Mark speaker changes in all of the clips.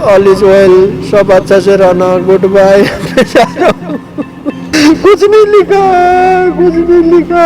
Speaker 1: All is well, सब अच्छा से रहना, गुड बाय। कुछ नहीं लिखा, कुछ नहीं लिखा।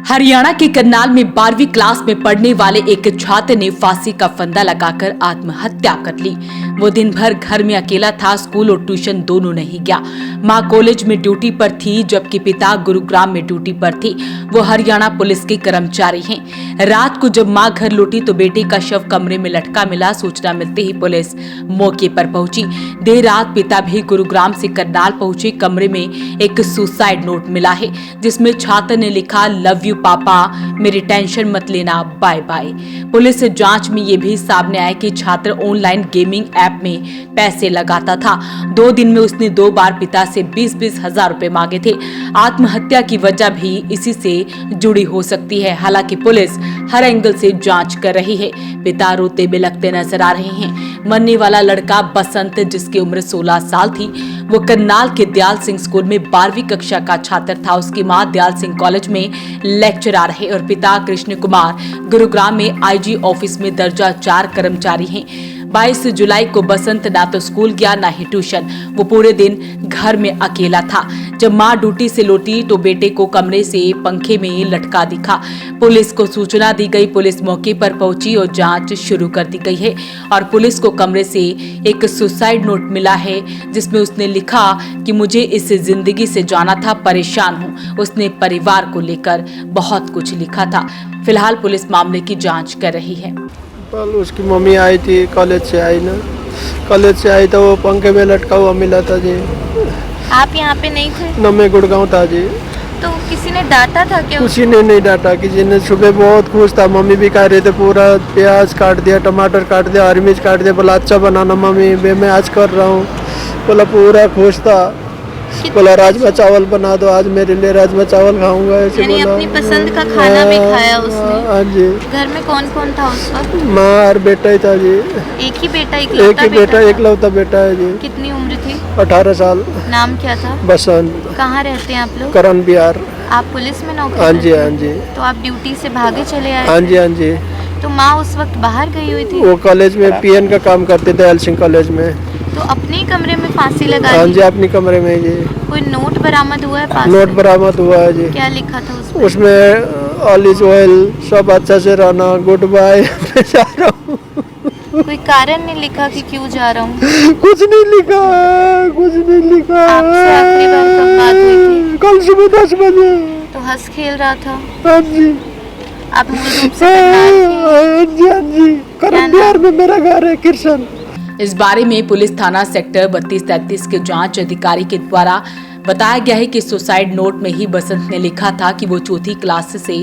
Speaker 2: हरियाणा के करनाल में 12वीं क्लास में पढ़ने वाले एक छात्र ने फांसी का फंदा लगाकर आत्महत्या कर ली। वो दिन भर घर में अकेला था, स्कूल और ट्यूशन दोनों नहीं गया। मां कॉलेज में ड्यूटी पर थी, जबकि पिता गुरुग्राम में ड्यूटी पर थी। वो हरियाणा पुलिस के कर्मचारी हैं। रात को जब मां घर लौटी तो बेटे का शव कमरे में लटका मिला। सूचना मिलते ही पुलिस मौके पर पहुंची। देर रात पिता भी गुरुग्राम से करनाल पहुंचे। कमरे में एक सुसाइड नोट मिला है, जिसमें छात्र ने लिखा, लव यू पापा, मेरी टेंशन मत लेना, बाय बाय। पुलिस जांच में ये भी सामने आया कि छात्र ऑनलाइन गेमिंग ऐप में पैसे लगाता था। 2 दिन में उसने 2 बार पिता से 20-20 हजार रुपए मांगे थे। आत्महत्या की वजह भी इसी से जुड़ी हो सकती है। हालांकि पुलिस हर एंगल से जांच कर रही है। पिता रोते बिलखते नजर आ रहे हैं। मरने वाला लड़का बसंत, जिसकी उम्र 16 साल थी, वो करनाल के दयाल सिंह स्कूल में 12वीं कक्षा का छात्र था। उसकी मां दयाल सिंह कॉलेज में लेक्चरर है और पिता कृष्ण कुमार गुरुग्राम में आईजी ऑफिस में दर्जा 4 कर्मचारी हैं। 22 जुलाई को बसंत ना तो स्कूल गया ना ही ट्यूशन। वो पूरे दिन घर में अकेला था। जब मां ड्यूटी से लौटी तो बेटे को कमरे से पंखे में लटका दिखा। पुलिस को सूचना दी गई। पुलिस मौके पर पहुंची और जांच शुरू कर दी गई है। और पुलिस को कमरे से एक सुसाइड नोट मिला है, जिसमें उसने लिखा कि मुझे इस जिंदगी से जाना था, परेशान हूँ। उसने परिवार को लेकर बहुत कुछ लिखा था। फिलहाल पुलिस मामले की जांच कर रही है।
Speaker 1: कल उसकी मम्मी आई थी, कॉलेज से आई ना, कॉलेज से आई तो वो पंखे में लटका हुआ मिला था जी।
Speaker 3: आप यहाँ पे नहीं थे?
Speaker 1: न, मैं गुड़गांव था जी।
Speaker 3: तो किसी ने डांटा था क्या?
Speaker 1: किसी ने नहीं डांटा। किसी ने सुबह बहुत खुश था, मम्मी भी कह रहे थे पूरा प्याज काट दिया, टमाटर काट दिया, हरी मिर्च काट दिया। बोला अच्छा बनाना मम्मी, मैं आज कर रहा हूँ। बोला पूरा खुश था। बोला राजमा चावल बना दो, आज मेरे लिए राजमा चावल खाऊंगा, ऐसे
Speaker 3: यानी
Speaker 1: बोला।
Speaker 3: अपनी पसंद का खाना भी खाया उसने?
Speaker 1: हाँ जी।
Speaker 3: घर में कौन कौन था उस वक्त?
Speaker 1: माँ और बेटा ही था जी।
Speaker 3: एक ही बेटा,
Speaker 1: एक ही बेटा, एकलौता बेटा है जी।
Speaker 3: कितनी उम्र थी?
Speaker 1: 18 साल।
Speaker 3: नाम क्या था?
Speaker 1: बसंत।
Speaker 3: कहाँ रहते हैं आप लोग?
Speaker 1: करण बिहार।
Speaker 3: आप पुलिस में नौकरी
Speaker 1: हाँ जी,
Speaker 3: करते हैं?
Speaker 1: हाँ जी।
Speaker 3: तो आप ड्यूटी से भागे चले आए?
Speaker 1: हाँ जी, हाँ जी।
Speaker 3: तो माँ उस वक्त बाहर गई हुई थी?
Speaker 1: वो कॉलेज में पीएन का काम करते थे, दयाल सिंह कॉलेज में।
Speaker 3: तो अपने ही कमरे में फांसी लगा
Speaker 1: हाँ
Speaker 3: ली?
Speaker 1: जी, अपनी कमरे में जी।
Speaker 3: कोई नोट बरामद हुआ है पास
Speaker 1: नोट
Speaker 3: से?
Speaker 1: बरामद हुआ है जी।
Speaker 3: क्या लिखा था उसमें?
Speaker 1: उसमें ऑल इज वेल, सब अच्छा से रहना, गुड बाय। जा रहा हूँ।
Speaker 3: कोई कारण नहीं लिखा कि क्यों जा रहा हूँ?
Speaker 1: कुछ नहीं लिखा, कुछ नहीं लिखा।
Speaker 3: आपसे आखिरी बार कब बात हुई थी?
Speaker 1: कल सुबह 10 बजे।
Speaker 3: तो हंस खेल रहा था?
Speaker 1: हाँ जी।
Speaker 3: आप मूल रूप से करनाल के?
Speaker 1: हाँ जी, हाँ जी।
Speaker 3: क्या
Speaker 1: करण
Speaker 3: नाम?
Speaker 1: बिहार में मेरा घर है, कृष्ण।
Speaker 2: इस बारे में पुलिस थाना सेक्टर 32-33 के जांच अधिकारी के द्वारा बताया गया है कि सुसाइड नोट में ही बसंत ने लिखा था कि वो चौथी क्लास से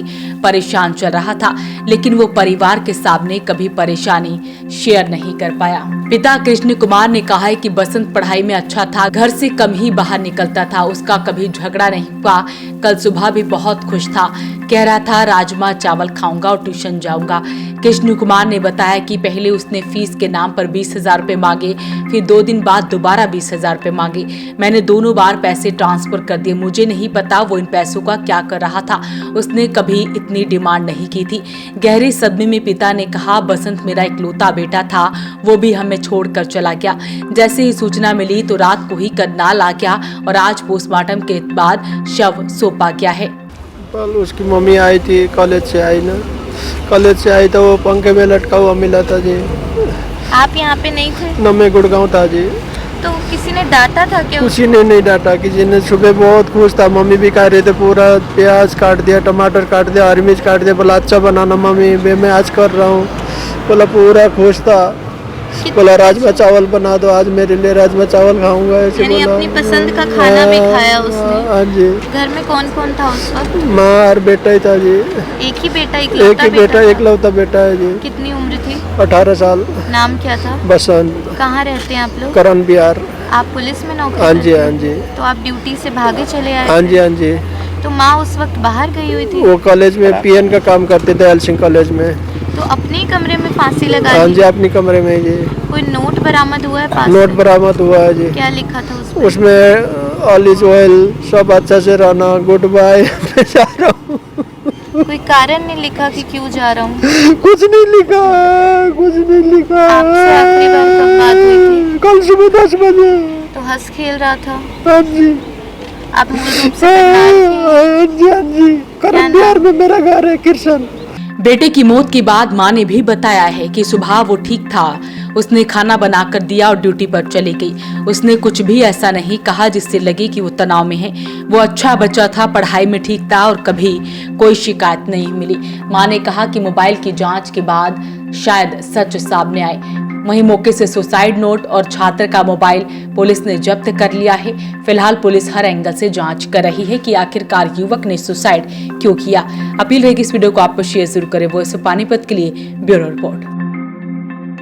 Speaker 2: परेशान चल रहा था, लेकिन वो परिवार के सामने कभी परेशानी शेयर नहीं कर पाया। पिता कृष्ण कुमार ने कहा है कि बसंत पढ़ाई में अच्छा था, घर से कम ही बाहर निकलता था, उसका कभी झगड़ा नहीं हुआ। कल सुबह भी बहुत खुश था, कह रहा था राजमा चावल खाऊंगा और ट्यूशन जाऊंगा। कृष्ण कुमार ने बताया कि पहले उसने फीस के नाम पर 20,000 रुपए मांगे, फिर 2 दिन बाद दोबारा 20,000 रुपए मांगे। मैंने दोनों बार पैसे ट्रांसफर कर दिए। मुझे नहीं पता वो इन पैसों का क्या कर रहा था। उसने कभी इतनी डिमांड नहीं की थी। गहरे सदमे में पिता ने कहा, बसंत मेरा इकलौता बेटा था, वो भी हमें छोड़कर चला गया। जैसे ही सूचना मिली तो रात को ही करनाल आ गया और आज पोस्टमार्टम के बाद शव सौंपा गया है।
Speaker 1: कल उसकी मम्मी आई थी, कॉलेज से आई ना, कॉलेज से आई तो वो पंखे में लटका हुआ मिला था जी।
Speaker 3: आप यहाँ पे नहीं थे?
Speaker 1: न, मैं गुड़गांव था जी।
Speaker 3: तो किसी ने डांटा था क्या?
Speaker 1: किसी ने नहीं डांटा। किसी ने सुबह बहुत खुश था, मम्मी भी कह रहे थे पूरा प्याज काट दिया, टमाटर काट दिया, हरी मिर्च काट दिया। बोला अच्छा बनाना मम्मी, मैं आज कर रहा हूँ। बोला पूरा खुश था। बोला राजमा चावल बना दो, आज मेरे लिए राजमा चावल खाऊंगा, ऐसे
Speaker 3: यानी
Speaker 1: बोला।
Speaker 3: अपनी पसंद का खाना भी खाया उसने?
Speaker 1: हाँ जी।
Speaker 3: घर में कौन कौन था उस वक्त?
Speaker 1: माँ और बेटा ही था जी।
Speaker 3: एक ही बेटा,
Speaker 1: एक ही बेटा,
Speaker 3: था?
Speaker 1: एकलौता बेटा है जी।
Speaker 3: कितनी उम्र थी?
Speaker 1: 18 साल।
Speaker 3: नाम क्या था?
Speaker 1: बसंत।
Speaker 3: कहाँ रहते हैं आप लोग?
Speaker 1: करण बिहार।
Speaker 3: आप पुलिस में नौकरी
Speaker 1: हाँ जी,
Speaker 3: करते हैं?
Speaker 1: हाँ जी।
Speaker 3: तो आप ड्यूटी से भागे चले आए?
Speaker 1: हाँ जी, हाँ जी।
Speaker 3: तो माँ उस वक्त बाहर गई हुई थी?
Speaker 1: वो कॉलेज में पीएन का काम करते थे, दयाल सिंह कॉलेज में।
Speaker 3: तो अपने ही कमरे में फांसी लगा
Speaker 1: हाँ
Speaker 3: ली?
Speaker 1: जी, अपनी कमरे में जी।
Speaker 3: कोई नोट बरामद हुआ है पास
Speaker 1: नोट
Speaker 3: से?
Speaker 1: बरामद हुआ है जी।
Speaker 3: क्या लिखा था उसमें?
Speaker 1: उसमें ऑल इज वेल, सब अच्छा से रहना, गुड बाय। मैं जा रहा हूँ।
Speaker 3: कोई कारण नहीं लिखा कि क्यों जा रहा हूँ?
Speaker 1: कुछ नहीं लिखा, कुछ नहीं लिखा।
Speaker 3: आपसे आखिरी बार कब बात हुई थी?
Speaker 1: कल सुबह 10 बजे।
Speaker 3: तो हंस खेल रहा था।
Speaker 1: हाँ जी,
Speaker 3: आप मूल रूप से करनाल के?
Speaker 1: हाँ जी, हाँ जी, करम बिहार में मेरा घर है, कृष्ण।
Speaker 2: बेटे की मौत के बाद मां ने भी बताया है कि सुबह वो ठीक था, उसने खाना बनाकर दिया और ड्यूटी पर चली गई। उसने कुछ भी ऐसा नहीं कहा जिससे लगे कि वो तनाव में है। वो अच्छा बच्चा था, पढ़ाई में ठीक था और कभी कोई शिकायत नहीं मिली। मां ने कहा कि मोबाइल की जांच के बाद शायद सच सामने आए। वहीं मौके से सुसाइड नोट और छात्र का मोबाइल पुलिस ने जब्त कर लिया है। फिलहाल पुलिस हर एंगल से जांच कर रही है कि आखिरकार युवक ने सुसाइड क्यों किया। अपील रहेगी इस वीडियो को आप शेयर जरूर करें। वॉइस ऑफ पानीपत के लिए ब्यूरो रिपोर्ट।